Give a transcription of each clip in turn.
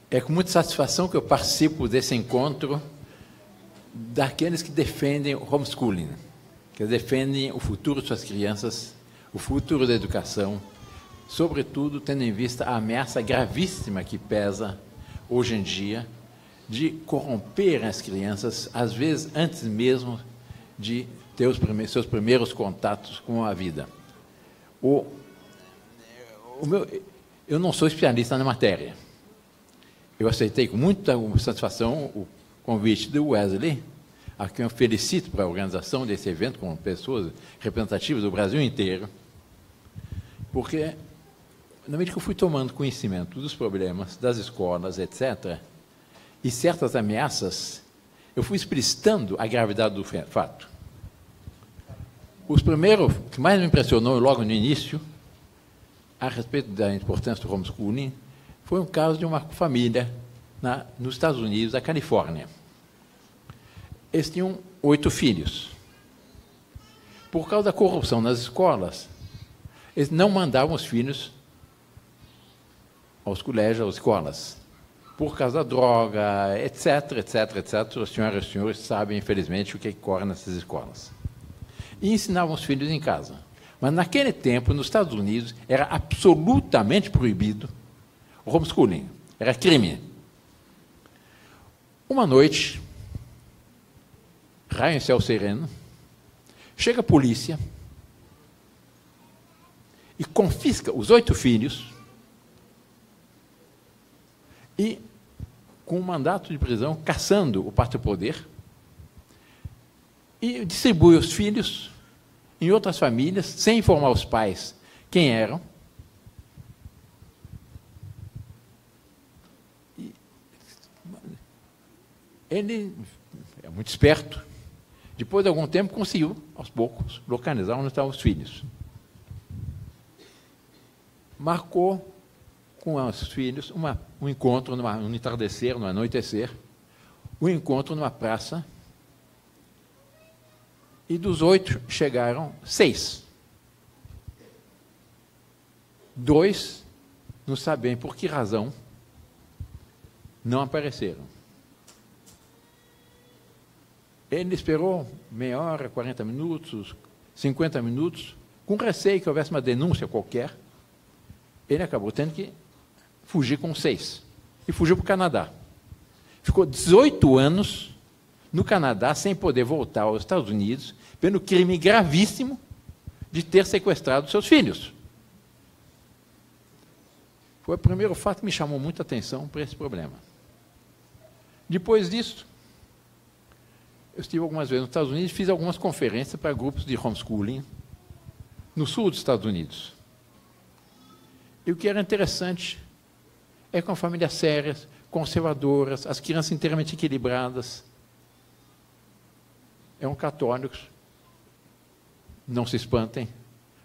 É com muita satisfação que eu participo desse encontro daqueles que defendem o homeschooling, que defendem o futuro de suas crianças, o futuro da educação, sobretudo tendo em vista a ameaça gravíssima que pesa hoje em dia de corromper as crianças, às vezes antes mesmo de ter seus primeiros contatos com a vida. Eu não sou especialista na matéria. Eu aceitei com muita satisfação o convite do Wesley, a quem eu felicito para a organização desse evento, com pessoas representativas do Brasil inteiro, porque, na medida que eu fui tomando conhecimento dos problemas, das escolas, etc., e certas ameaças, eu fui explicitando a gravidade do fato. Os primeiros, o que mais me impressionou logo no início, a respeito da importância do homeschooling, foi um caso de uma família nos Estados Unidos, da Califórnia. Eles tinham 8 filhos. Por causa da corrupção nas escolas, eles não mandavam os filhos aos colégios, às escolas, por causa da droga, etc., etc., etc. As senhoras e os senhores sabem, infelizmente, o que corre nessas escolas. E ensinavam os filhos em casa. Mas, naquele tempo, nos Estados Unidos, era absolutamente proibido o homeschooling. Era crime. Uma noite, raio em céu sereno, chega a polícia e confisca os 8 filhos e, com um mandato de prisão, caçando o partido-poder, e distribui os filhos em outras famílias, sem informar os pais quem eram. Ele é muito esperto. Depois de algum tempo, conseguiu, aos poucos, localizar onde estavam os filhos. Marcou com os filhos um encontro no entardecer, no anoitecer, um encontro numa praça, e dos 8 chegaram 6. 2, não sabem por que razão, não apareceram. Ele esperou meia hora, 40 minutos, 50 minutos, com receio que houvesse uma denúncia qualquer. Ele acabou tendo que fugir com 6. E fugiu para o Canadá. Ficou 18 anos no Canadá sem poder voltar aos Estados Unidos pelo crime gravíssimo de ter sequestrado seus filhos. Foi o primeiro fato que me chamou muita atenção para esse problema. Depois disso, eu estive algumas vezes nos Estados Unidos e fiz algumas conferências para grupos de homeschooling no sul dos Estados Unidos. E o que era interessante é com famílias sérias, conservadoras, as crianças inteiramente equilibradas. Eram católicos, não se espantem,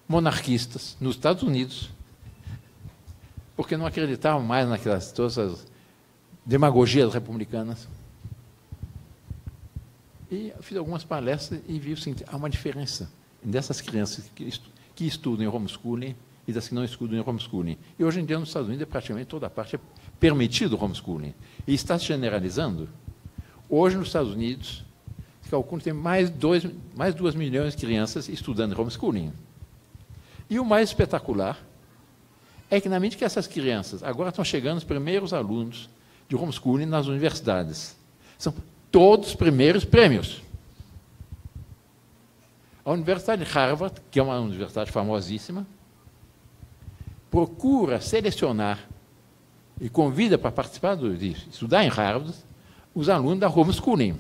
monarquistas, nos Estados Unidos, porque não acreditavam mais naquelas todas as demagogias republicanas. E eu fiz algumas palestras e vi o seguinte: há uma diferença dessas crianças que estudam em homeschooling e das que não estudam em homeschooling. E hoje em dia, nos Estados Unidos, praticamente toda a parte é permitido o homeschooling. E está se generalizando. Hoje, nos Estados Unidos, se calcula que tem mais 2 milhões de crianças estudando homeschooling. E o mais espetacular é que, na medida que essas crianças agora estão chegando os primeiros alunos de homeschooling nas universidades, são todos os primeiros prêmios. A Universidade de Harvard, que é uma universidade famosíssima, procura selecionar e convida para participar de estudar em Harvard os alunos da homeschooling,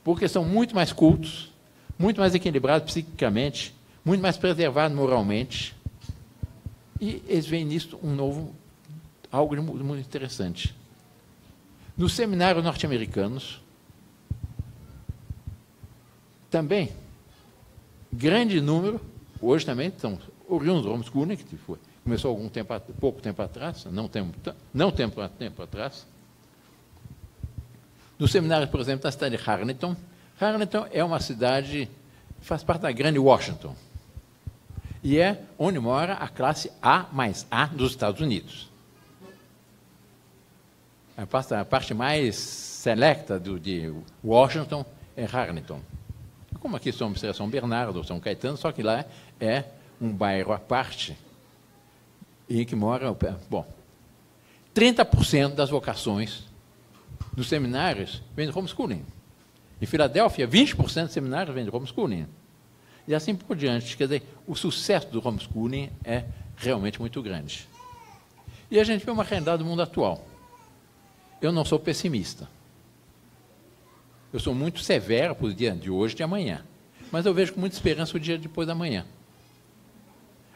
porque são muito mais cultos, muito mais equilibrados psiquicamente, muito mais preservados moralmente, e eles veem nisso algo muito interessante. Nos seminários norte-americanos, também, grande número, hoje também estão oriundos do homeschooling, que começou pouco tempo atrás, não tempo atrás. No seminário, por exemplo, da cidade de Harrington. Harrington é uma cidade que faz parte da grande Washington. E é onde mora a classe A mais A dos Estados Unidos. A parte mais selecta de Washington é Harlington. Como aqui somos São Bernardo, São Caetano, só que lá é um bairro à parte em que mora... Bom, 30% das vocações dos seminários vêm de homeschooling. Em Filadélfia, 20% dos seminários vêm de homeschooling. E assim por diante. Quer dizer, o sucesso do homeschooling é realmente muito grande. E a gente vê uma realidade do mundo atual. Eu não sou pessimista. Eu sou muito severo para o dia de hoje e de amanhã. Mas eu vejo com muita esperança o dia depois da manhã.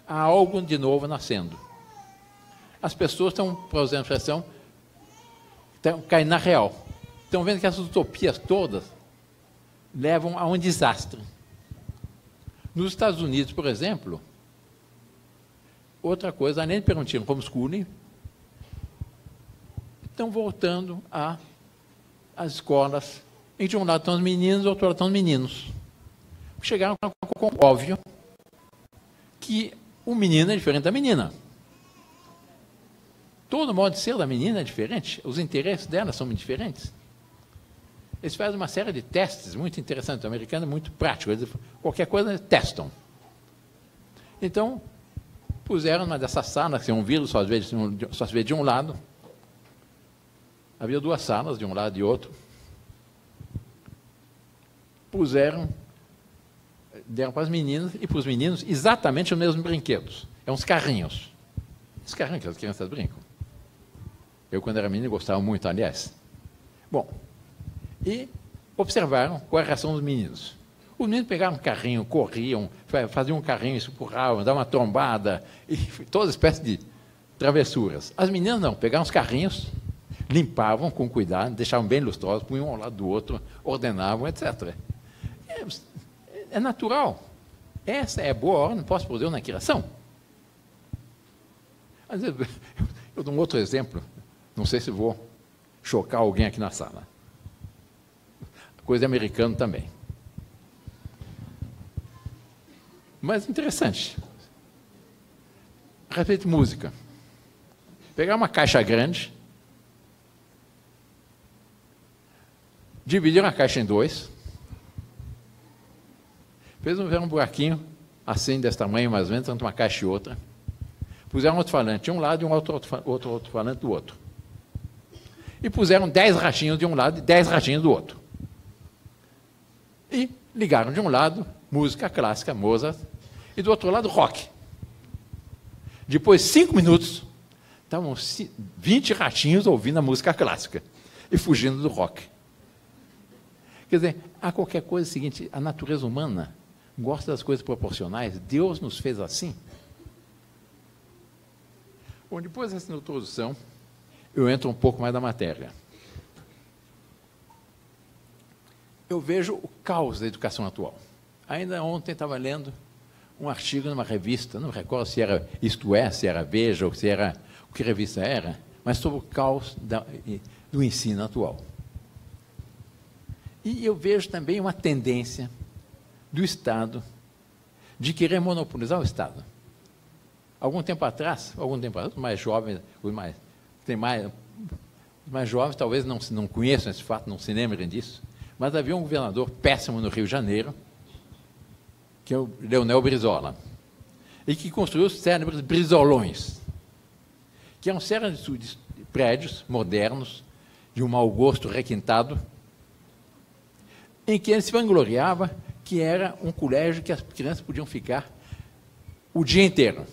Há algo de novo nascendo. As pessoas estão, por usar a expressão, estão caindo na real. Estão vendo que essas utopias todas levam a um desastre. Nos Estados Unidos, por exemplo, outra coisa, além de permitir um homeschooling, estão voltando às escolas, em que de um lado estão os meninos, do outro lado estão os meninos. Chegaram com óbvio que o menino é diferente da menina. Todo modo de ser da menina é diferente, os interesses dela são muito diferentes. Eles fazem uma série de testes muito interessantes. O americano é muito prático, eles, qualquer coisa eles testam. Então, puseram uma dessas salas, que um vírus só se vê de um lado. Havia duas salas, de um lado e outro. Deram para as meninas e para os meninos exatamente os mesmos brinquedos. É uns carrinhos. Os carrinhos que as crianças brincam. Eu, quando era menino, gostava muito, aliás. Bom, e observaram qual é a reação dos meninos. Os meninos pegavam um carrinho, corriam, faziam um carrinho, se empurravam, davam uma trombada, e toda espécie de travessuras. As meninas não, pegavam os carrinhos, limpavam com cuidado, deixavam bem lustrosos, punham um ao lado do outro, ordenavam, etc. É natural. Essa é a boa ordem, não posso poder na criação. Às vezes, eu dou um outro exemplo, não sei se vou chocar alguém aqui na sala. Coisa americana também. Mas interessante. A respeito de música. Pegar uma caixa grande, dividir a caixa em dois, fez um buraquinho, assim, desse tamanho, mais ou menos, entre uma caixa e outra, puseram um alto-falante de um lado e um outro alto-falante do outro. E puseram 10 rachinhos de um lado e 10 rachinhos do outro. E ligaram de um lado música clássica, Mozart, e do outro lado rock. Depois de 5 minutos, estavam 20 ratinhos ouvindo a música clássica e fugindo do rock. Quer dizer, há qualquer coisa seguinte, a natureza humana gosta das coisas proporcionais, Deus nos fez assim. Bom, depois dessa introdução, eu entro um pouco mais na matéria. Eu vejo o caos da educação atual. Ainda ontem estava lendo um artigo numa revista, não me recordo se era Isto É, se era Veja, ou se era o que revista era, mas sobre o caos do ensino atual. E eu vejo também uma tendência do Estado de querer monopolizar o Estado. Algum tempo atrás, os mais jovens, os mais jovens talvez não conheçam esse fato, não se lembrem disso, mas havia um governador péssimo no Rio de Janeiro, que é o Leonel Brizola, e que construiu os célebres brizolões, que é uma série de prédios modernos, de um mau gosto requintado, em que ele se vangloriava que era um colégio que as crianças podiam ficar o dia inteiro.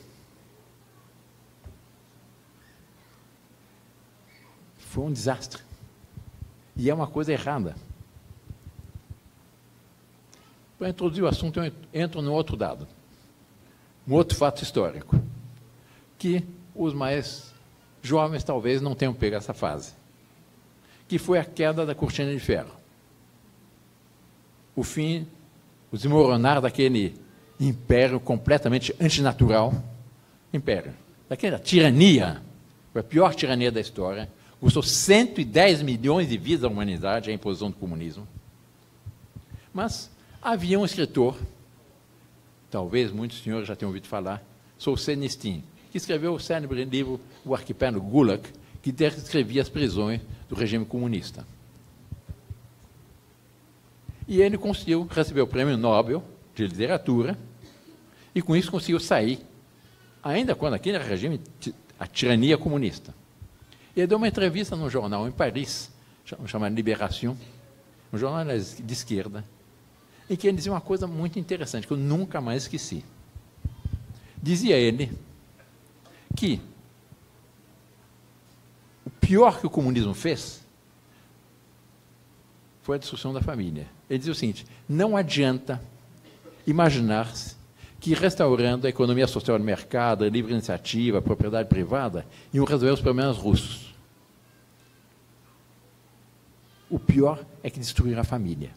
Foi um desastre. E é uma coisa errada. Para introduzir o assunto, eu entro num outro dado, um outro fato histórico, que os mais jovens talvez não tenham pego essa fase, que foi a queda da cortina de ferro. O fim, o desmoronar daquele império completamente antinatural, império, daquela tirania, foi a pior tirania da história, custou 110 milhões de vidas à humanidade, a imposição do comunismo. Mas havia um escritor, talvez muitos senhores já tenham ouvido falar, Solzhenitsyn, que escreveu o célebre livro O Arquipélago Gulag, que descrevia as prisões do regime comunista. E ele conseguiu receber o Prêmio Nobel de Literatura, e com isso conseguiu sair, ainda quando aqui era regime, a tirania comunista. Ele deu uma entrevista num jornal em Paris, chamado Libération, um jornal de esquerda, em que ele dizia uma coisa muito interessante, que eu nunca mais esqueci. Dizia ele que o pior que o comunismo fez foi a destruição da família. Ele dizia o seguinte: não adianta imaginar-se que restaurando a economia social de mercado, a livre iniciativa, a propriedade privada, iam resolver os problemas russos. O pior é que destruíram a família.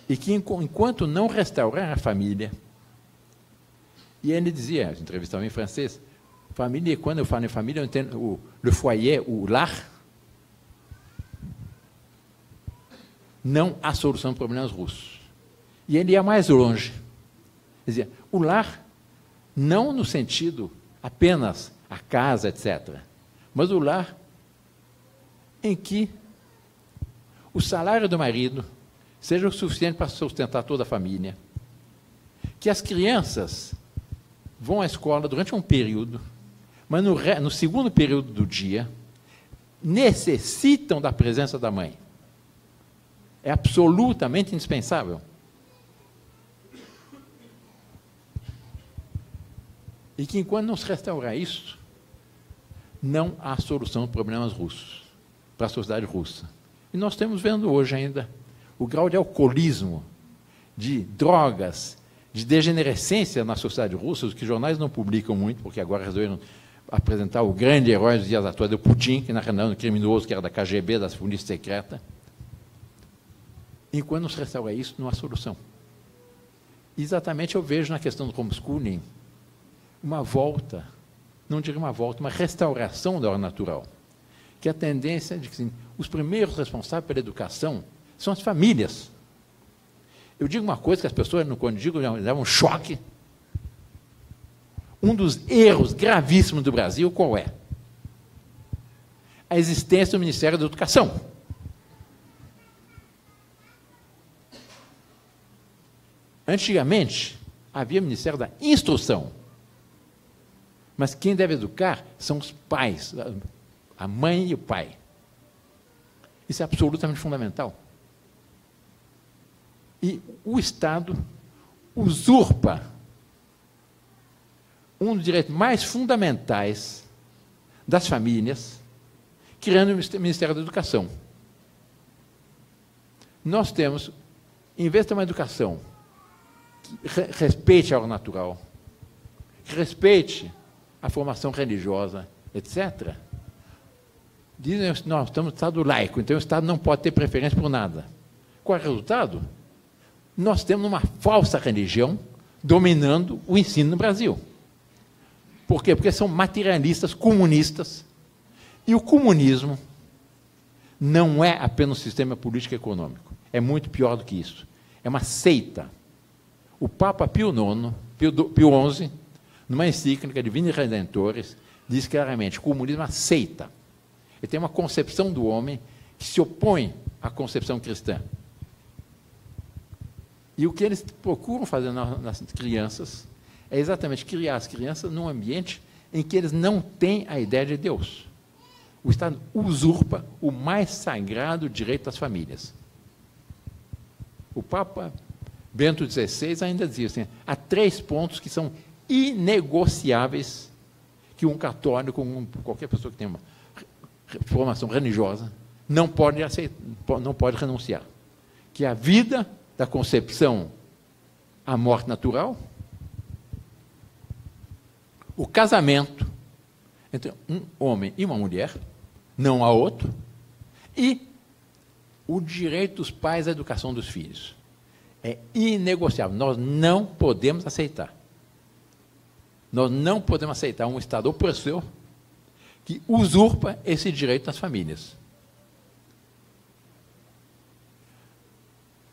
E que, enquanto não restaurar a família, e ele dizia, entrevistava em francês, família, quando eu falo em família, eu entendo le foyer, o lar, não há solução para problemas russos. E ele ia mais longe. Dizia, o lar, não no sentido apenas a casa, etc., mas o lar em que o salário do marido seja o suficiente para sustentar toda a família, que as crianças vão à escola durante um período, mas no segundo período do dia necessitam da presença da mãe. É absolutamente indispensável. E que, enquanto não se restaurar isso, não há solução para problemas russos, para a sociedade russa. E nós estamos vendo hoje ainda o grau de alcoolismo, de drogas, de degenerescência na sociedade russa, os que jornais não publicam muito, porque agora resolveram apresentar o grande herói dos dias atuais, o Putin, que na realidade era um criminoso, que era da KGB, das polícias secretas. Enquanto não se restaurar isso, não há solução. Exatamente eu vejo na questão do homeschooling uma volta, não diria uma volta, uma restauração da ordem natural. Que a tendência é de que assim, os primeiros responsáveis pela educação são as famílias. Eu digo uma coisa que as pessoas, quando digo, levam um choque. Um dos erros gravíssimos do Brasil, qual é? A existência do Ministério da Educação. Antigamente, havia Ministério da Instrução. Mas quem deve educar são os pais, a mãe e o pai. Isso é absolutamente fundamental. E o Estado usurpa um dos direitos mais fundamentais das famílias, criando o Ministério da Educação. Nós temos, em vez de ter uma educação que respeite a ordem natural, que respeite a formação religiosa, etc., dizem que nós estamos no Estado laico, então o Estado não pode ter preferência por nada. Qual é o resultado? Nós temos uma falsa religião dominando o ensino no Brasil. Por quê? Porque são materialistas, comunistas, e o comunismo não é apenas um sistema político e econômico, é muito pior do que isso. É uma seita. O Papa Pio XI, numa encíclica Divini Redentores, diz claramente: o comunismo é uma seita. Ele tem uma concepção do homem que se opõe à concepção cristã. E o que eles procuram fazer nas crianças é exatamente criar as crianças num ambiente em que eles não têm a ideia de Deus. O Estado usurpa o mais sagrado direito das famílias. O Papa Bento XVI ainda dizia assim: há 3 pontos que são inegociáveis que um católico, qualquer pessoa que tenha uma formação religiosa, não pode aceitar, não pode renunciar. Que é a vida, da concepção à morte natural, o casamento entre um homem e uma mulher, não há outro, e o direito dos pais à educação dos filhos. É inegociável, nós não podemos aceitar. Nós não podemos aceitar um Estado opressor que usurpa esse direito das famílias.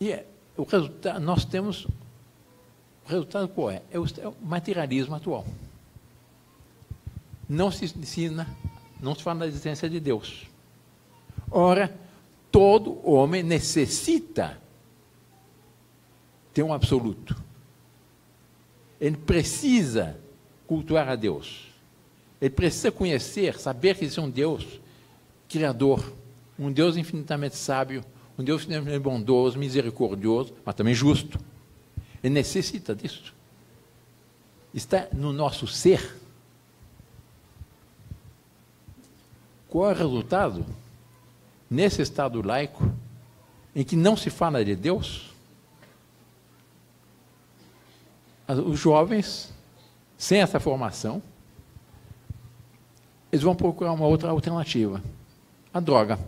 E o resultado, nós temos, o resultado qual é? É o materialismo atual. Não se ensina não se fala da existência de Deus. Ora, todo homem necessita ter um absoluto. Ele precisa cultuar a Deus. Ele precisa conhecer, saber que existe um Deus criador, um Deus infinitamente sábio, um Deus infinitamente bondoso, misericordioso, mas também justo. Ele necessita disso. Está no nosso ser. Qual é o resultado? Nesse estado laico, em que não se fala de Deus, os jovens, sem essa formação, eles vão procurar uma outra alternativa, a droga.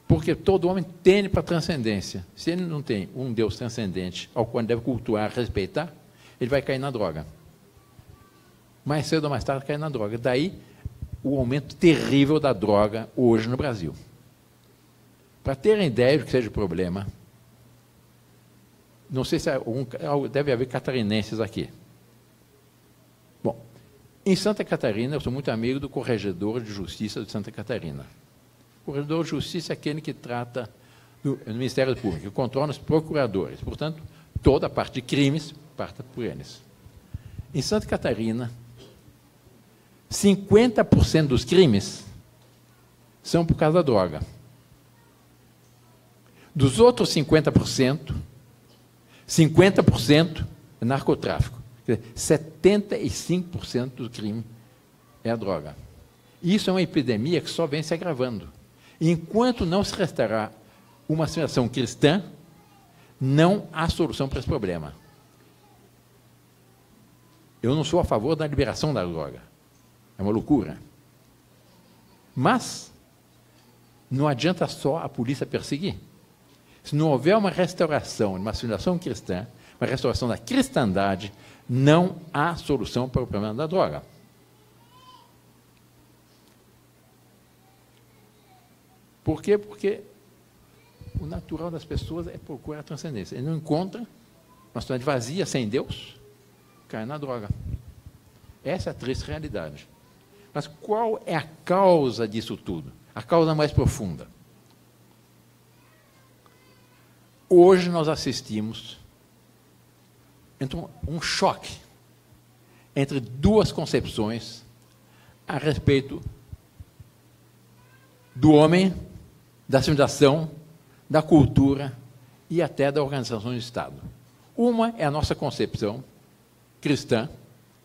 Porque todo homem tende para a transcendência. Se ele não tem um Deus transcendente ao qual deve cultuar, respeitar, ele vai cair na droga. Mais cedo ou mais tarde cai na droga. Daí o aumento terrível da droga hoje no Brasil. Para terem ideia do que seja o problema, não sei se deve haver catarinenses aqui. Bom, em Santa Catarina, eu sou muito amigo do Corregedor de Justiça de Santa Catarina. O Corregedor de Justiça é aquele que trata do Ministério Público, que controla os procuradores. Portanto, toda a parte de crimes parta por eles. Em Santa Catarina, 50% dos crimes são por causa da droga. Dos outros 50%, 50% é narcotráfico. Quer dizer, 75% do crime é a droga. Isso é uma epidemia que só vem se agravando. Enquanto não se restaurar uma civilização cristã, não há solução para esse problema. Eu não sou a favor da liberação da droga. É uma loucura. Mas não adianta só a polícia perseguir. Se não houver uma restauração, uma civilização cristã, uma restauração da cristandade, não há solução para o problema da droga. Por quê? Porque o natural das pessoas é procurar a transcendência. Ele não encontra uma sociedade vazia, sem Deus, cai na droga. Essa é a triste realidade. Mas qual é a causa disso tudo? A causa mais profunda. Hoje nós assistimos então, um choque entre duas concepções a respeito do homem, da civilização, da cultura e até da organização do Estado. Uma é a nossa concepção cristã.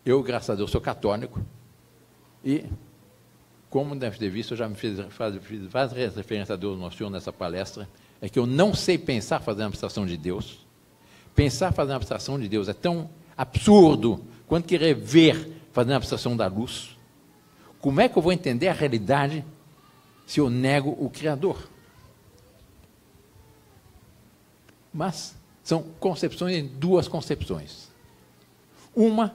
Eu, graças a Deus, sou católico e, como deve ter visto, eu já me fiz várias referências a Deus Nosso Senhor nessa palestra, é que eu não sei pensar fazendo a abstração de Deus. Pensar fazendo a abstração de Deus é tão absurdo quanto querer ver fazendo a abstração da luz. Como é que eu vou entender a realidade se eu nego o Criador? Mas são concepções em duas concepções. Uma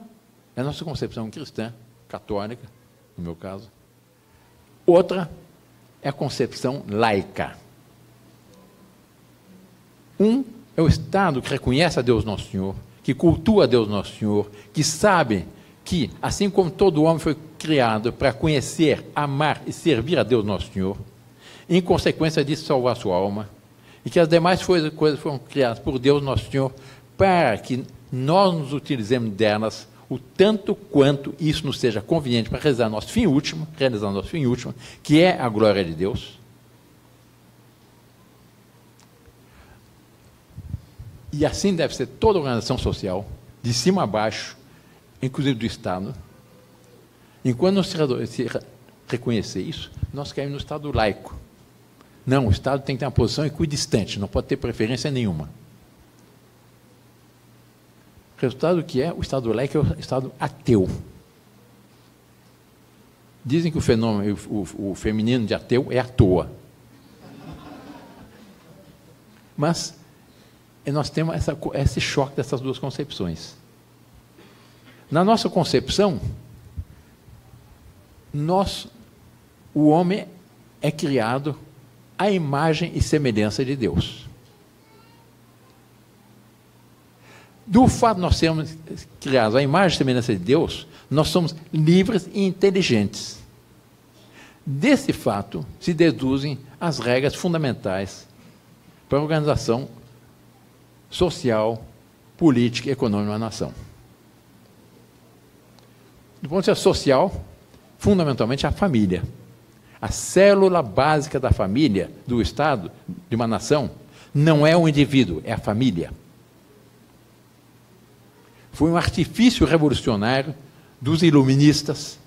é a nossa concepção cristã, católica, no meu caso. Outra é a concepção laica. Um é o Estado que reconhece a Deus Nosso Senhor, que cultua a Deus Nosso Senhor, que sabe que, assim como todo homem foi criado para conhecer, amar e servir a Deus Nosso Senhor, em consequência disso salvar a sua alma, e que as demais coisas foram criadas por Deus Nosso Senhor para que nós nos utilizemos delas o tanto quanto isso nos seja conveniente para realizar nosso fim último, que é a glória de Deus. E assim deve ser toda organização social, de cima a baixo, inclusive do Estado. Enquanto não se reconhecer isso, nós caímos no Estado laico. Não, o Estado tem que ter uma posição equidistante, não pode ter preferência nenhuma. O resultado que é, o Estado laico é o Estado ateu. Dizem que o fenômeno, o feminino de ateu é à toa. Mas nós temos esse choque dessas duas concepções. Na nossa concepção, o homem é criado à imagem e semelhança de Deus. Do fato de nós sermos criados à imagem e semelhança de Deus, nós somos livres e inteligentes. Desse fato se deduzem as regras fundamentais para a organização social, política e econômica de uma nação. Do ponto de vista social, fundamentalmente a família. A célula básica da família, do Estado, de uma nação, não é o indivíduo, é a família. Foi um artifício revolucionário dos iluministas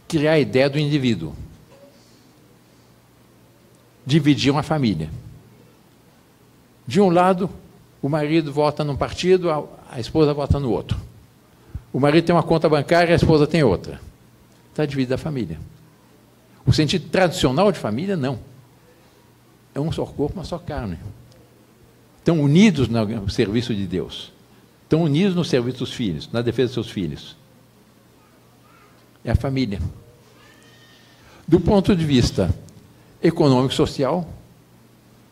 criar a ideia do indivíduo. Dividiam a família. De um lado, o marido vota num partido, a esposa vota no outro. O marido tem uma conta bancária, a esposa tem outra. Está dividida a família. O sentido tradicional de família, não. É um só corpo, uma só carne. Estão unidos no serviço de Deus. Estão unidos no serviço dos filhos, na defesa dos seus filhos. É a família. Do ponto de vista econômico e social,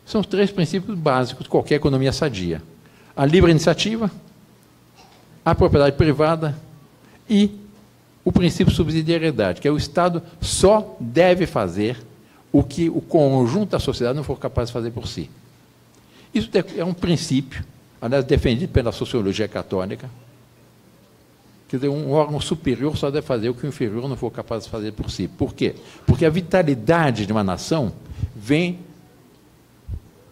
são os 3 princípios básicos de qualquer economia sadia. A livre iniciativa, a propriedade privada e o princípio de subsidiariedade, que é o Estado só deve fazer o que o conjunto da sociedade não for capaz de fazer por si. Isso é um princípio, aliás, defendido pela sociologia católica. Quer dizer, um órgão superior só deve fazer o que o inferior não for capaz de fazer por si. Por quê? Porque a vitalidade de uma nação vem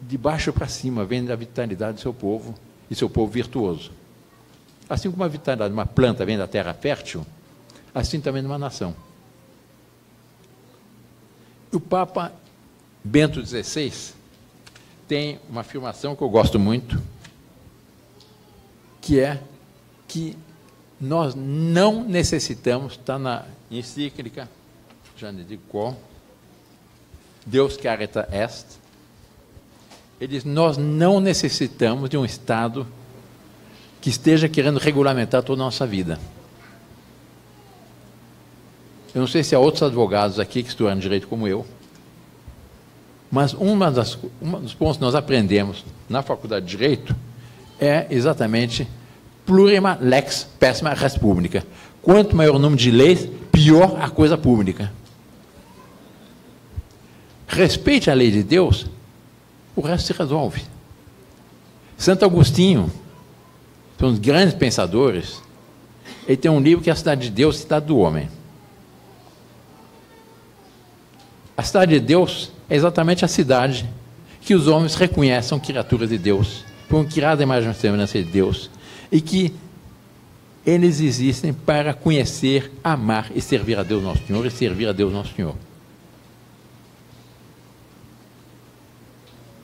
de baixo para cima, vem da vitalidade do seu povo, e seu povo virtuoso. Assim como a vitalidade de uma planta vem da terra fértil, assim também de uma nação. O Papa Bento XVI tem uma afirmação que eu gosto muito, que é que nós não necessitamos, está na encíclica, já não digo qual, Deus Caritas Est, ele diz, nós não necessitamos de um Estado que esteja querendo regulamentar toda a nossa vida. Eu não sei se há outros advogados aqui que estudaram direito como eu, mas um dos pontos que nós aprendemos na faculdade de Direito é exatamente plurima lex pessima res publica. Quanto maior o número de leis, pior a coisa pública. Respeite a lei de Deus, o resto se resolve. Santo Agostinho, um dos grandes pensadores, ele tem um livro que é a Cidade de Deus, Cidade do Homem. A cidade de Deus é exatamente a cidade que os homens reconhecem criaturas de Deus, foram criadas à imagem e semelhança de Deus, e que eles existem para conhecer, amar e servir a Deus Nosso Senhor, e servir a Deus Nosso Senhor.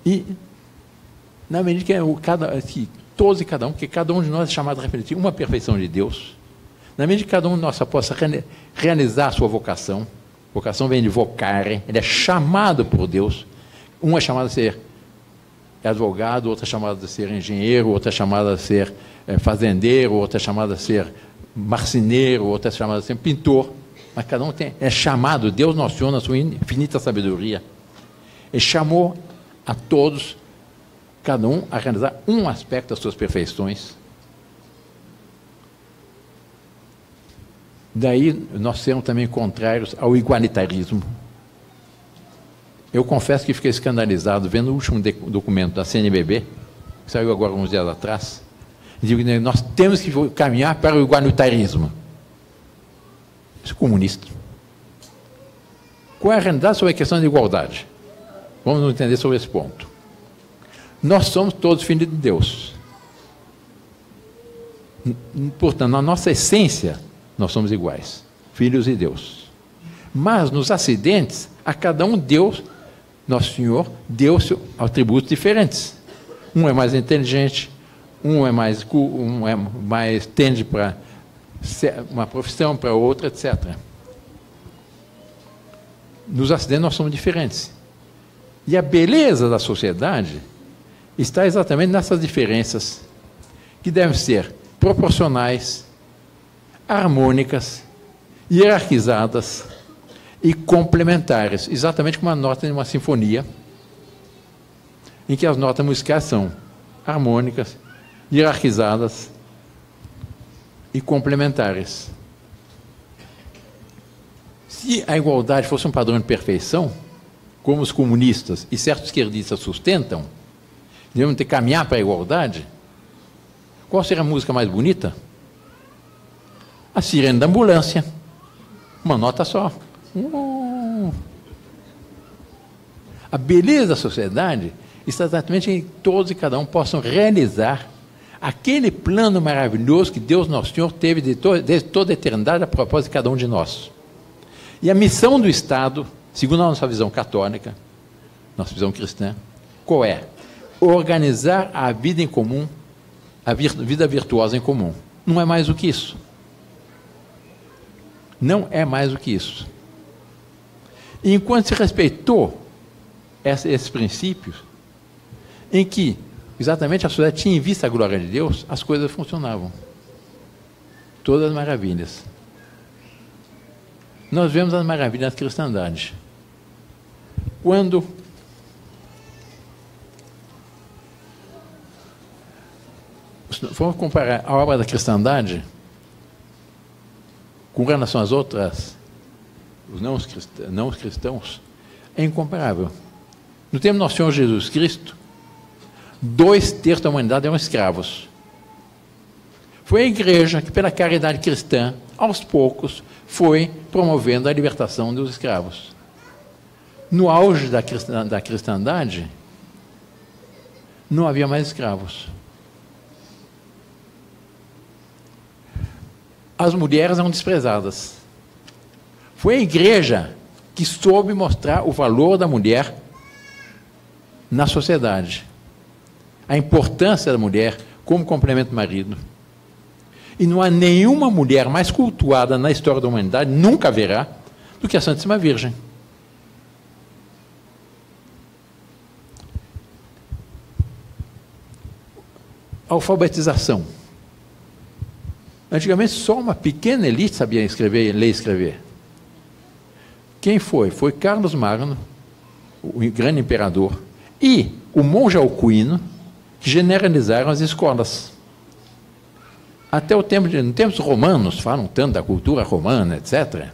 E, na medida que todos e cada um, porque cada um de nós é chamado a refletir uma perfeição de Deus, na medida que cada um de nós possa realizar a sua vocação, vocação vem de vocare, ele é chamado por Deus, um é chamado a ser advogado, outro é chamado a ser engenheiro, outro é chamado a ser fazendeiro, outro é chamado a ser marceneiro, outro é chamado a ser pintor, mas cada um é chamado, Deus Nosso Senhor, na sua infinita sabedoria, ele chamou a todos, cada um, a realizar um aspecto das suas perfeições. Daí, nós sermos também contrários ao igualitarismo. Eu confesso que fiquei escandalizado vendo o último documento da CNBB, que saiu agora uns dias atrás, e digo que nós temos que caminhar para o igualitarismo. Isso é comunista. Qual é a realidade sobre a questão da igualdade? Vamos nos entender sobre esse ponto. Nós somos todos filhos de Deus. Portanto, na nossa essência, nós somos iguais, filhos de Deus. Mas, nos acidentes, a cada um Deus, Nosso Senhor, deu atributos diferentes. Um é mais inteligente, um é mais tende para uma profissão, para outra, etc. Nos acidentes, nós somos diferentes. E a beleza da sociedade está exatamente nessas diferenças, que devem ser proporcionais, harmônicas, hierarquizadas e complementares, exatamente como a nota de uma sinfonia, em que as notas musicais são harmônicas, hierarquizadas e complementares. Se a igualdade fosse um padrão de perfeição, como os comunistas e certos esquerdistas sustentam, devemos ter que caminhar para a igualdade, qual seria a música mais bonita? A sirene da ambulância. Uma nota só. A beleza da sociedade está exatamente em que todos e cada um possam realizar aquele plano maravilhoso que Deus Nosso Senhor teve desde toda a eternidade a propósito de cada um de nós. E a missão do Estado, segundo a nossa visão católica, nossa visão cristã, qual é? Organizar a vida em comum, a vida virtuosa em comum. Não é mais do que isso. Não é mais do que isso. E enquanto se respeitou esses princípios, em que exatamente a sociedade tinha em vista a glória de Deus, as coisas funcionavam. Todas as maravilhas. Nós vemos as maravilhas da cristandade. Quando vamos comparar a obra da cristandade com relação às outras, os não cristãos, é incomparável. No tempo do nosso Senhor Jesus Cristo, 2/3 da humanidade eram escravos. Foi a igreja que, pela caridade cristã, aos poucos, foi promovendo a libertação dos escravos. No auge da cristandade, não havia mais escravos. As mulheres eram desprezadas. Foi a igreja que soube mostrar o valor da mulher na sociedade. A importância da mulher como complemento do marido. E não há nenhuma mulher mais cultuada na história da humanidade, nunca haverá, do que a Santíssima Virgem. Alfabetização. Antigamente, só uma pequena elite sabia escrever, ler e escrever. Quem foi? Foi Carlos Magno, o grande imperador, e o monge Alcuino, que generalizaram as escolas. Até no tempo dos romanos, falam tanto da cultura romana, etc.,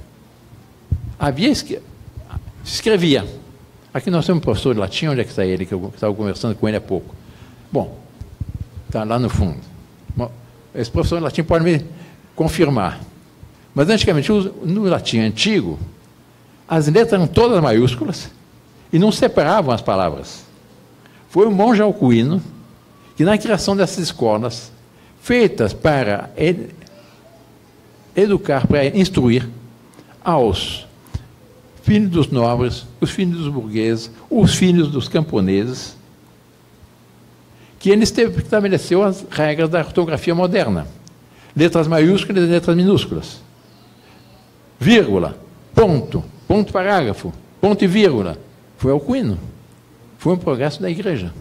se escrevia. Aqui nós temos um professor de latim, onde é que está ele, que eu estava conversando com ele há pouco. Bom, está lá no fundo. Esse professor de latim pode me confirmar. Mas antigamente, no latim antigo, as letras eram todas maiúsculas e não separavam as palavras. Foi o monge Alcuino que, na criação dessas escolas, feitas para educar, para instruir aos filhos dos nobres, os filhos dos burgueses, os filhos dos camponeses, que ele estabeleceu as regras da ortografia moderna. Letras maiúsculas e letras minúsculas. Vírgula, ponto, ponto parágrafo, ponto e vírgula. Foi Alcuino. Foi um progresso da igreja.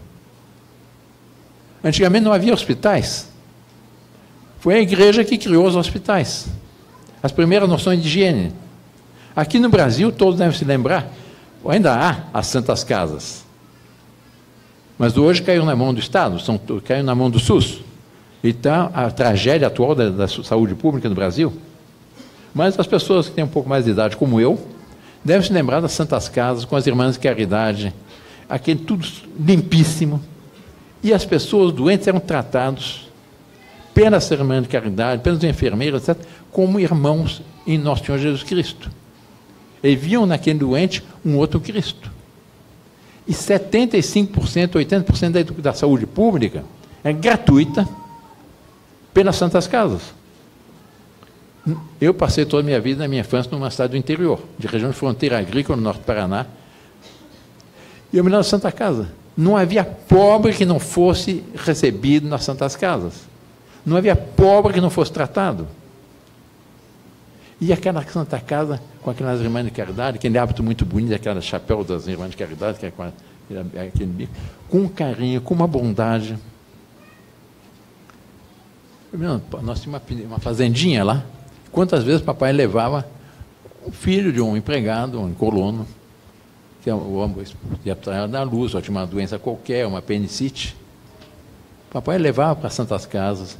Antigamente não havia hospitais. Foi a igreja que criou os hospitais. As primeiras noções de higiene. Aqui no Brasil, todos devem se lembrar, ainda há as Santas Casas. Mas hoje caiu na mão do Estado, caiu na mão do SUS. Então, a tragédia atual da saúde pública no Brasil. Mas as pessoas que têm um pouco mais de idade, como eu, devem se lembrar das Santas Casas, com as Irmãs de Caridade, aquele tudo limpíssimo. E as pessoas doentes eram tratados pelas Irmãs de Caridade, pelos enfermeiros, etc., como irmãos em Nosso Senhor Jesus Cristo. Eles viam naquele doente um outro Cristo. E 75%, 80% da saúde pública é gratuita pelas Santas Casas. Eu passei toda a minha vida, na minha infância, numa cidade do interior, de região de fronteira agrícola, no norte do Paraná. E eu me lembro da Santa Casa. Não havia pobre que não fosse recebido nas Santas Casas. Não havia pobre que não fosse tratado. E aquela Santa Casa, com aquelas Irmãs de Caridade, aquele hábito muito bonito, aquele chapéu das Irmãs de Caridade, que é aquele bico, com um carinho, com uma bondade. Nós tínhamos uma fazendinha lá. Quantas vezes o papai levava o filho de um empregado, um colono, que o homem ia dar luz, ou tinha uma doença qualquer, uma apendicite. O papai levava para as Santas Casas,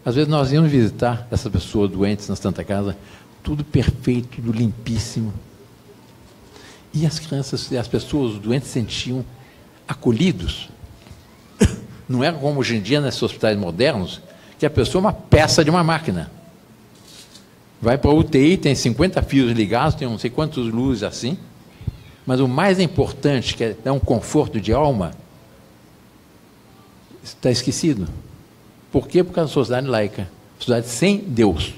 Às vezes nós íamos visitar essas pessoas doentes na Santa Casa, tudo perfeito, tudo limpíssimo. E as crianças e as pessoas doentes se sentiam acolhidos. Não era como hoje em dia nesses hospitais modernos, que a pessoa é uma peça de uma máquina. Vai para a UTI, tem 50 fios ligados, tem não sei quantas luzes assim, mas o mais importante, que é dar um conforto de alma, está esquecido. Por quê? Por causa da sociedade laica, sociedade sem Deus.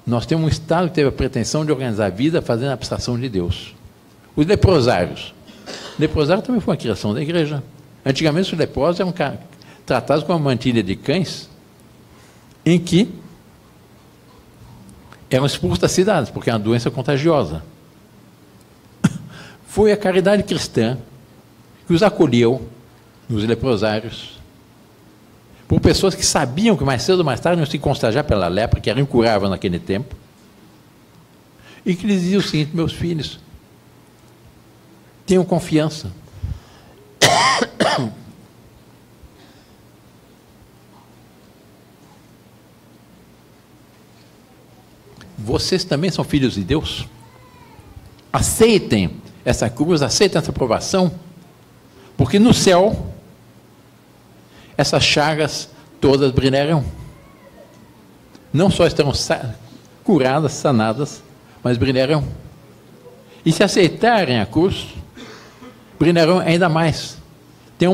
Nós temos um Estado que teve a pretensão de organizar a vida fazendo a abstração de Deus. Os leprosários. O leprosário também foi uma criação da igreja. Antigamente os leprosos eram tratados com uma mantilha de cães, em que eram expulsos das cidades, porque é uma doença contagiosa. Foi a caridade cristã que os acolheu, os leprosários, por pessoas que sabiam que mais cedo ou mais tarde iam se contagiar pela lepra, que era incurável naquele tempo, e que lhes dizia o seguinte: meus filhos, tenham confiança. Vocês também são filhos de Deus. Aceitem essa cruz, aceitem essa provação, porque no céu essas chagas todas brilharão. Não só estarão curadas, sanadas, mas brilharão. E se aceitarem a cruz, brilharão ainda mais. Terão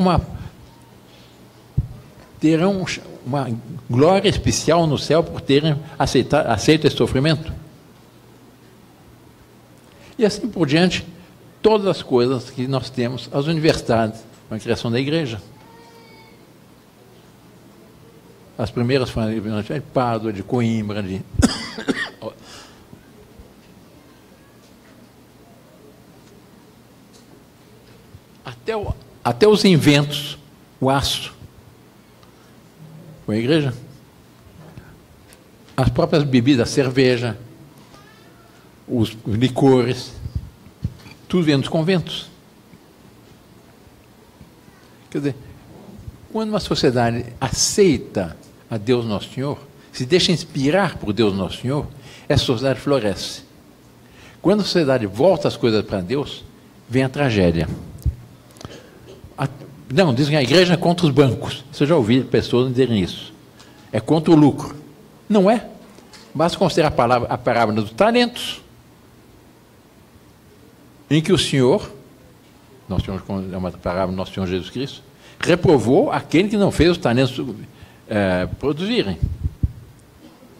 uma glória especial no céu por terem aceito esse sofrimento. E assim por diante, todas as coisas que nós temos, as universidades, a criação da igreja. As primeiras foram de Pádua, de Coimbra, de... Até os inventos, o aço, foi a igreja. As próprias bebidas, a cerveja, os licores, tudo vem dos conventos. Quer dizer, quando uma sociedade aceita a Deus Nosso Senhor, se deixa inspirar por Deus Nosso Senhor, essa sociedade floresce. Quando a sociedade volta as coisas para Deus, vem a tragédia. Não, dizem que a igreja é contra os bancos. Você já ouviu pessoas dizerem isso. É contra o lucro. Não é. Basta considerar a parábola dos talentos, em que o Senhor, nosso Senhor, é uma parábola do nosso Senhor Jesus Cristo, reprovou aquele que não fez os talentos produzirem.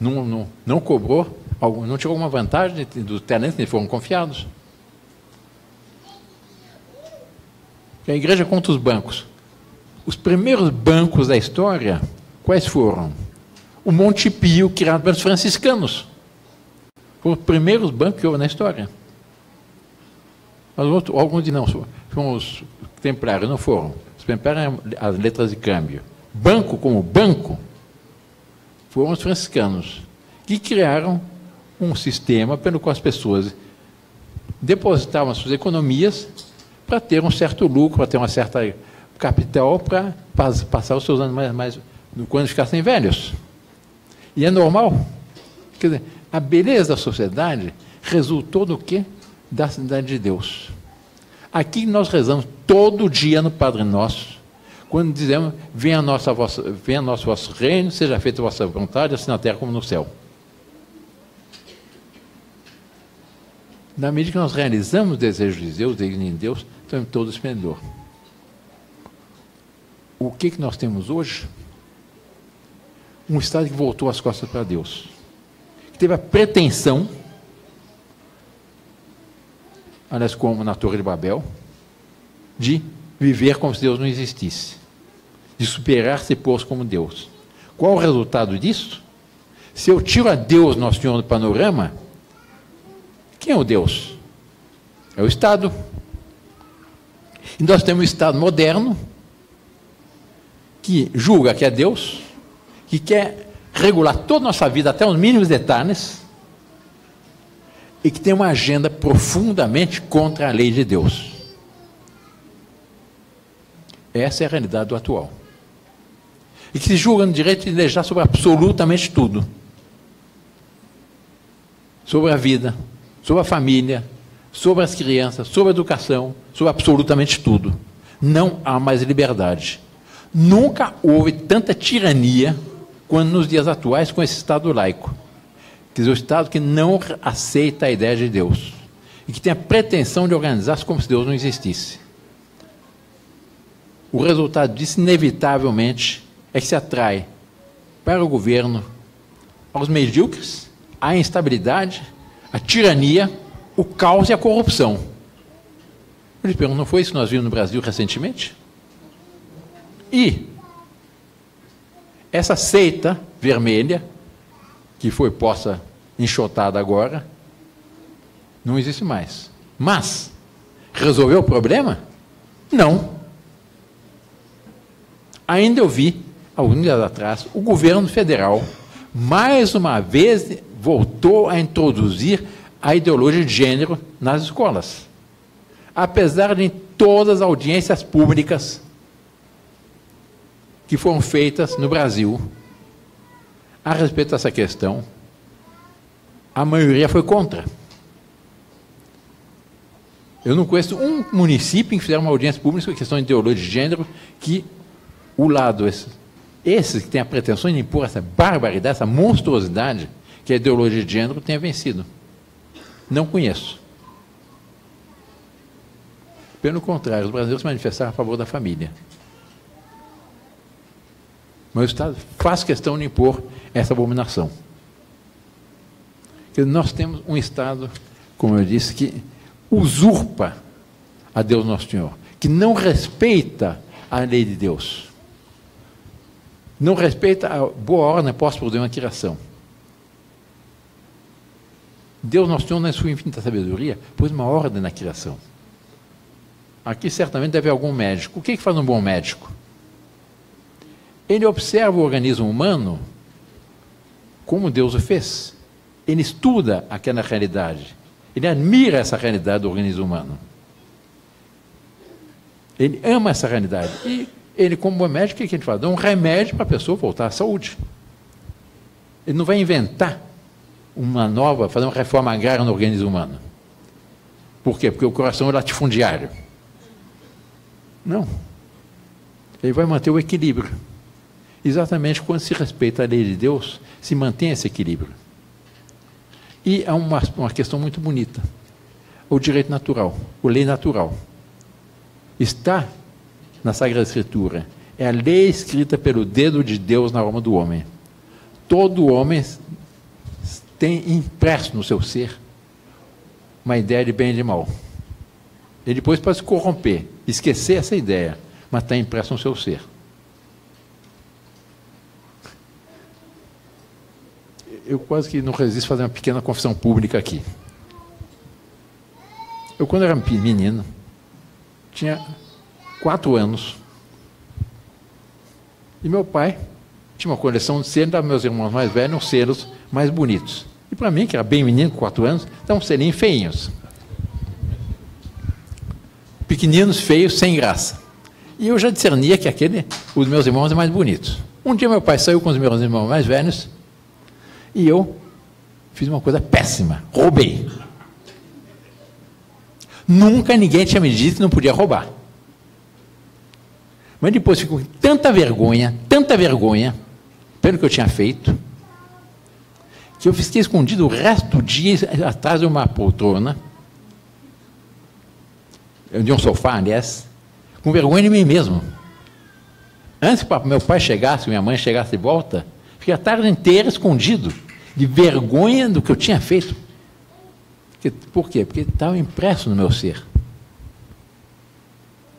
Não cobrou, não tirou alguma vantagem dos talentos que foram confiados. A igreja contra os bancos. Os primeiros bancos da história, quais foram? O Monte Pio, criado pelos franciscanos. Foram os primeiros bancos que houve na história. Alguns de não, foram os templários, não foram. Os templários eram as letras de câmbio. Banco como banco, foram os franciscanos, que criaram um sistema pelo qual as pessoas depositavam as suas economias para ter um certo lucro, para ter uma certa capital, para passar os seus anos mais quando ficassem velhos. E é normal. Quer dizer, a beleza da sociedade resultou do quê? Da cidade de Deus. Aqui nós rezamos todo dia no Padre Nosso, quando dizemos: venha nosso vosso reino, seja feita a vossa vontade, assim na terra como no céu. Na medida que nós realizamos o desejo de Deus, em Deus, temos todo o esplendor. O que nós temos hoje? Um Estado que voltou as costas para Deus, que teve a pretensão, aliás, como na Torre de Babel, de viver como se Deus não existisse, de superar-se e pôr-se como Deus. Qual o resultado disso? Se eu tiro a Deus, Nosso Senhor, do panorama, quem é o Deus? É o Estado. E nós temos um Estado moderno que julga que é Deus, que quer regular toda a nossa vida até os mínimos detalhes e que tem uma agenda profundamente contra a lei de Deus. Essa é a realidade do atual. e que se julga no direito de legislar sobre absolutamente tudo. Sobre a vida, sobre a família, sobre as crianças, sobre a educação, sobre absolutamente tudo. Não há mais liberdade. Nunca houve tanta tirania quanto nos dias atuais com esse Estado laico. Quer dizer, o Estado que não aceita a ideia de Deus e que tem a pretensão de organizar-se como se Deus não existisse. O resultado disso, inevitavelmente, é que se atrai para o governo aos medíocres, a instabilidade, a tirania, o caos e a corrupção. Eles perguntam, não foi isso que nós vimos no Brasil recentemente? E essa seita vermelha, que foi posta, enxotada agora, não existe mais. Mas, resolveu o problema? Não. Ainda eu vi, alguns dias atrás, o governo federal, mais uma vez, voltou a introduzir a ideologia de gênero nas escolas. Apesar de todas as audiências públicas que foram feitas no Brasil a respeito dessa questão, a maioria foi contra. Eu não conheço um município em que fizeram uma audiência pública sobre a questão de ideologia de gênero que o lado, esse que tem a pretensão de impor essa barbaridade, essa monstruosidade que a ideologia de gênero tenha vencido. Não conheço. Pelo contrário, os brasileiros se manifestaram a favor da família. Mas o Estado faz questão de impor essa abominação. Porque nós temos um Estado, como eu disse, que usurpa a Deus Nosso Senhor, que não respeita a lei de Deus, não respeita a boa ordem posta por Deus na criação. Deus Nosso Senhor, na sua infinita sabedoria, pôs uma ordem na criação. Aqui certamente deve haver algum médico. O que faz um bom médico? Ele observa o organismo humano como Deus o fez. Ele estuda aquela realidade. Ele admira essa realidade do organismo humano. Ele ama essa realidade. E ele, como bom médico, o que ele faz? Dá um remédio para a pessoa voltar à saúde. Ele não vai inventar uma nova, fazer uma reforma agrária no organismo humano. Por quê? Porque o coração é latifundiário. Não. Ele vai manter o equilíbrio. Exatamente quando se respeita a lei de Deus, se mantém esse equilíbrio. E há uma questão muito bonita. O direito natural, a lei natural. Está na Sagrada Escritura. É a lei escrita pelo dedo de Deus na alma do homem. Todo homem tem impresso no seu ser uma ideia de bem e de mal. Ele depois pode se corromper, esquecer essa ideia, mas está impresso no seu ser. Eu quase que não resisto a fazer uma pequena confissão pública aqui. Eu, quando era menino, tinha 4 anos, e meu pai tinha uma coleção de selos, dava meus irmãos mais velhos uns selos mais bonitos. E para mim, que era bem menino, com 4 anos, dava uns selinhos feinhos. Pequeninos, feios, sem graça. E eu já discernia que os meus irmãos eram mais bonitos. Um dia meu pai saiu com os meus irmãos mais velhos, e eu fiz uma coisa péssima, roubei. Nunca ninguém tinha me dito que não podia roubar. Mas depois ficou com tanta vergonha, pelo que eu tinha feito, que eu fiquei escondido o resto do dia atrás de uma poltrona, de um sofá, aliás, com vergonha de mim mesmo. Antes que meu pai chegasse, minha mãe chegasse de volta, fiquei a tarde inteira escondido, de vergonha do que eu tinha feito. Por quê? Porque estava impresso no meu ser.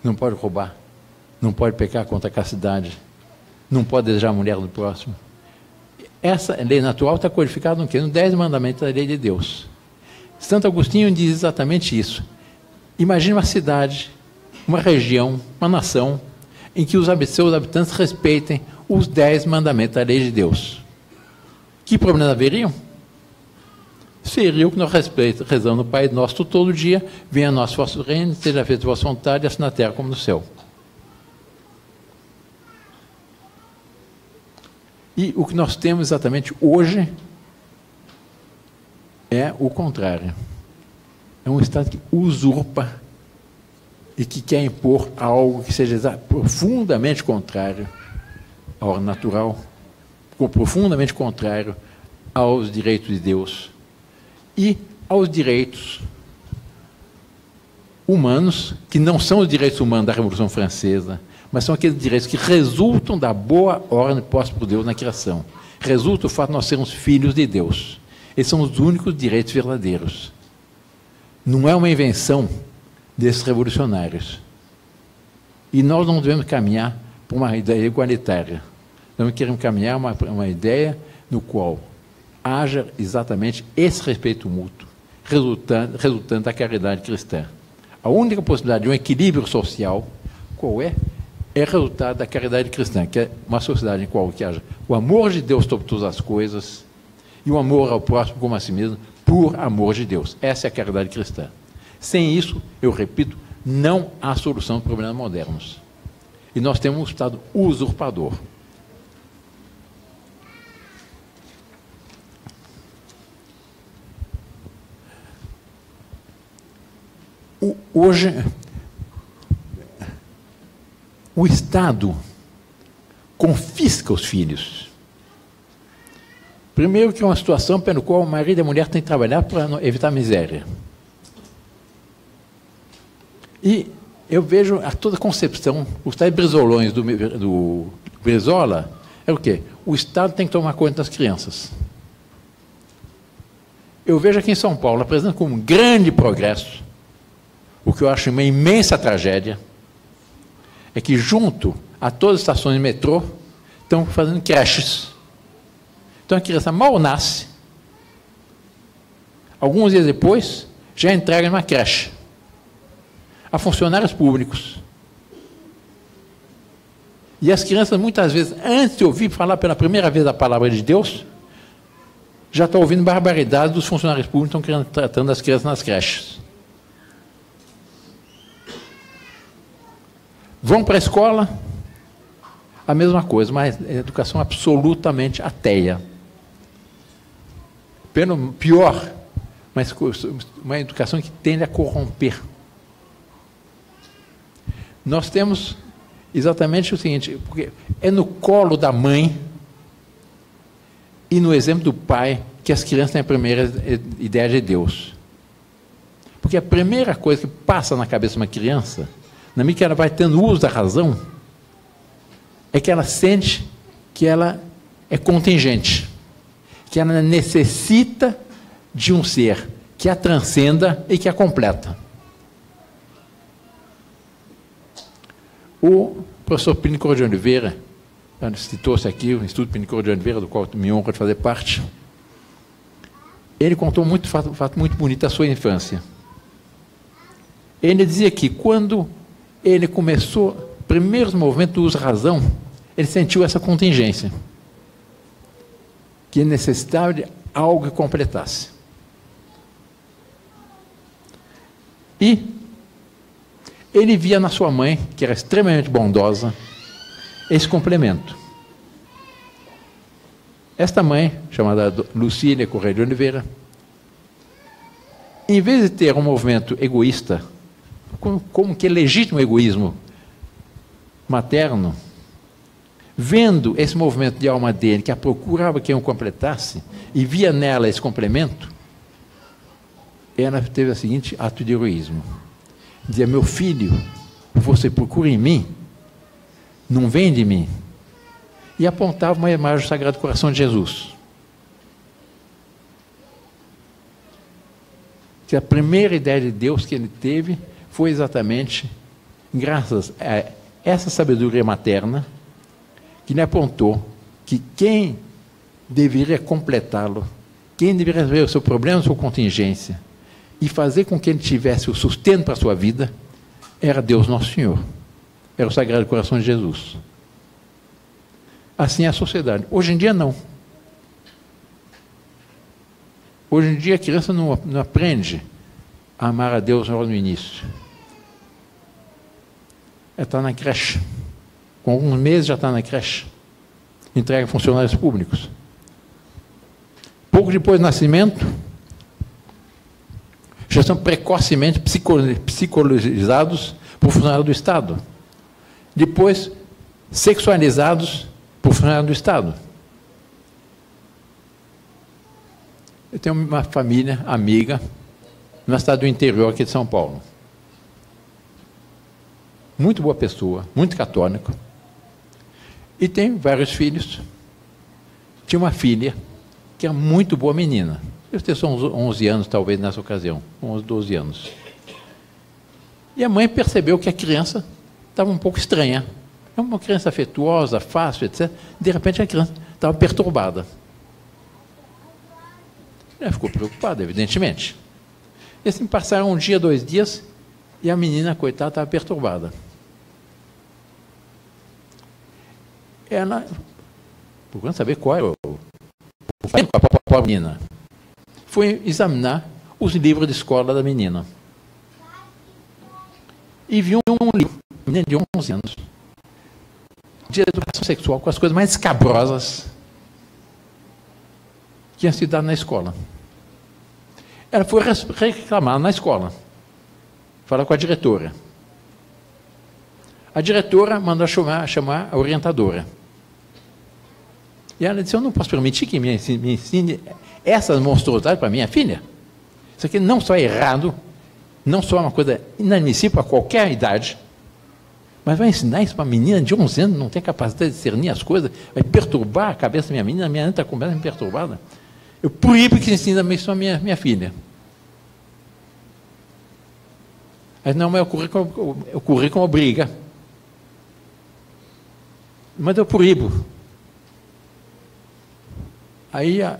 Não pode roubar, não pode pecar contra a castidade, não pode desejar a mulher do próximo. Essa lei natural está codificada no quê? No 10 mandamentos da lei de Deus. Santo Agostinho diz exatamente isso. Imagine uma cidade, uma região, uma nação, em que os seus habitantes respeitem os 10 mandamentos da lei de Deus. Que problemas haveriam? Seria o que nós rezamos no Pai Nosso todo dia, venha a nosso vosso reino, seja feita a vossa vontade, assim na terra como no céu. E o que nós temos exatamente hoje é o contrário. É um Estado que usurpa e que quer impor algo que seja profundamente contrário à ordem natural, profundamente contrário aos direitos de Deus e aos direitos humanos, que não são os direitos humanos da Revolução Francesa, mas são aqueles direitos que resultam da boa ordem posta por Deus na criação. Resulta do fato de nós sermos filhos de Deus. Esses são os únicos direitos verdadeiros. Não é uma invenção desses revolucionários. E nós não devemos caminhar para uma ideia igualitária. Nós queremos caminhar uma ideia no qual haja exatamente esse respeito mútuo, resultante da caridade cristã. A única possibilidade de um equilíbrio social, qual é? É resultado da caridade cristã, que é uma sociedade em qual que haja o amor de Deus sobre todas as coisas e o amor ao próximo como a si mesmo, por amor de Deus. Essa é a caridade cristã. Sem isso, eu repito, não há solução para problemas modernos. E nós temos um Estado usurpador. Hoje, o Estado confisca os filhos. Primeiro que é uma situação pela qual o marido e a mulher têm que trabalhar para evitar a miséria. E eu vejo a toda concepção, os tais brizolões do Brizola, é o quê? O Estado tem que tomar conta das crianças. Eu vejo aqui em São Paulo, apresentando como um grande progresso, o que eu acho uma imensa tragédia, é que junto a todas as estações de metrô, estão fazendo creches. Então a criança mal nasce, alguns dias depois, já entrega numa creche. A funcionários públicos. E as crianças, muitas vezes, antes de ouvir falar pela primeira vez a palavra de Deus, já estão ouvindo barbaridades dos funcionários públicos que estão tratando as crianças nas creches. Vão para a escola, a mesma coisa, mas é educação absolutamente ateia. Pior, mas uma educação que tende a corromper. Nós temos exatamente o seguinte, porque é no colo da mãe e no exemplo do pai que as crianças têm a primeira ideia de Deus. Porque a primeira coisa que passa na cabeça de uma criança, na medida que ela vai tendo uso da razão, é que ela sente que ela é contingente, que ela necessita de um ser que a transcenda e que a completa. O professor Pinicol de Oliveira, citou-se aqui o Instituto Pinicol de Oliveira, do qual me honra de fazer parte, ele contou um fato muito bonito da sua infância. Ele dizia que quando ele começou, primeiros movimentos do uso-razão, ele sentiu essa contingência, que ele necessitava de algo que completasse. E ele via na sua mãe, que era extremamente bondosa, esse complemento. Esta mãe, chamada Lucília Correia de Oliveira, em vez de ter um movimento egoísta, como que é legítimo egoísmo materno, vendo esse movimento de alma dele, que a procurava quem o completasse, e via nela esse complemento, ela teve o seguinte ato de heroísmo. Dizia, meu filho, você procura em mim, não vem de mim. E apontava uma imagem do Sagrado Coração de Jesus. Que a primeira ideia de Deus que ele teve foi exatamente graças a essa sabedoria materna que lhe apontou que quem deveria completá-lo, quem deveria resolver o seu problema, a sua contingência, e fazer com que ele tivesse o sustento para a sua vida, era Deus Nosso Senhor. Era o Sagrado Coração de Jesus. Assim é a sociedade. Hoje em dia, não. Hoje em dia, a criança não aprende a amar a Deus logo no início. Ela está na creche. Com alguns meses já está na creche. entregue a funcionários públicos. Pouco depois do nascimento, já são precocemente psicologizados por funcionário do Estado. Depois, sexualizados por funcionário do Estado. Eu tenho uma família amiga na cidade do interior aqui de São Paulo. Muito boa pessoa, muito católico. E tem vários filhos. Tinha uma filha que é muito boa menina. Eu tenho só uns 11 anos, talvez, nessa ocasião. 11, 12 anos. E a mãe percebeu que a criança estava um pouco estranha. É uma criança afetuosa, fácil, etc. De repente, a criança estava perturbada. Ela ficou preocupada, evidentemente. E assim passaram um dia, 2 dias, e a menina, coitada, estava perturbada. Ela, procurando saber qual era o com a menina, foi examinar os livros de escola da menina. E viu um livro, menina de 11 anos, de educação sexual, com as coisas mais escabrosas que tinham sido dadas na escola. Ela foi reclamar na escola, falar com a diretora. A diretora mandou chamar a orientadora. E ela disse, eu não posso permitir que me ensine essas monstruosidades para minha filha. Isso aqui não só é errado, não só é uma coisa inadmissível para qualquer idade, mas vai ensinar isso para uma menina de 11 anos, não tem capacidade de discernir as coisas, vai perturbar a cabeça da minha menina está completamente perturbada. Eu proíbo que ensine isso a minha filha. Aí, não, mas o currículo obriga. Mas eu proíbo. Aí a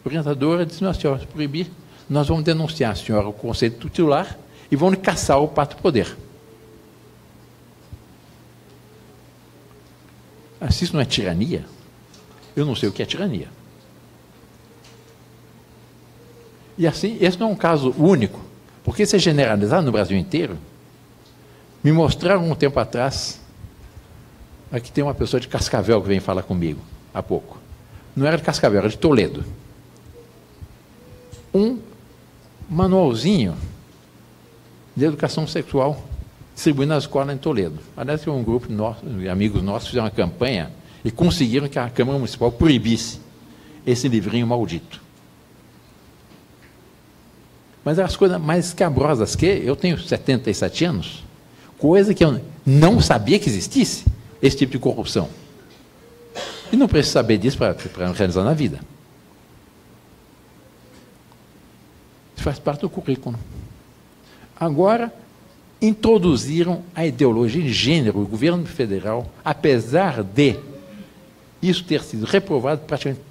orientadora disse, não, senhora, se proibir, nós vamos denunciar a senhora o conselho tutelar e vamos caçar o pacto do poder. Se isso não é tirania, eu não sei o que é tirania. E assim, esse não é um caso único, porque isso é generalizado no Brasil inteiro. Me mostraram um tempo atrás, aqui tem uma pessoa de Cascavel que veio falar comigo, há pouco. Não era de Cascavel, era de Toledo. Um manualzinho de educação sexual distribuído na escola em Toledo. Aliás, um grupo de amigos nossos fizeram uma campanha e conseguiram que a Câmara Municipal proibisse esse livrinho maldito. Mas as coisas mais escabrosas que eu tenho 77 anos, coisa que eu não sabia que existisse, esse tipo de corrupção. E não preciso saber disso para realizar na vida. Isso faz parte do currículo. Agora, introduziram a ideologia de gênero. O governo federal, apesar de isso ter sido reprovado praticamente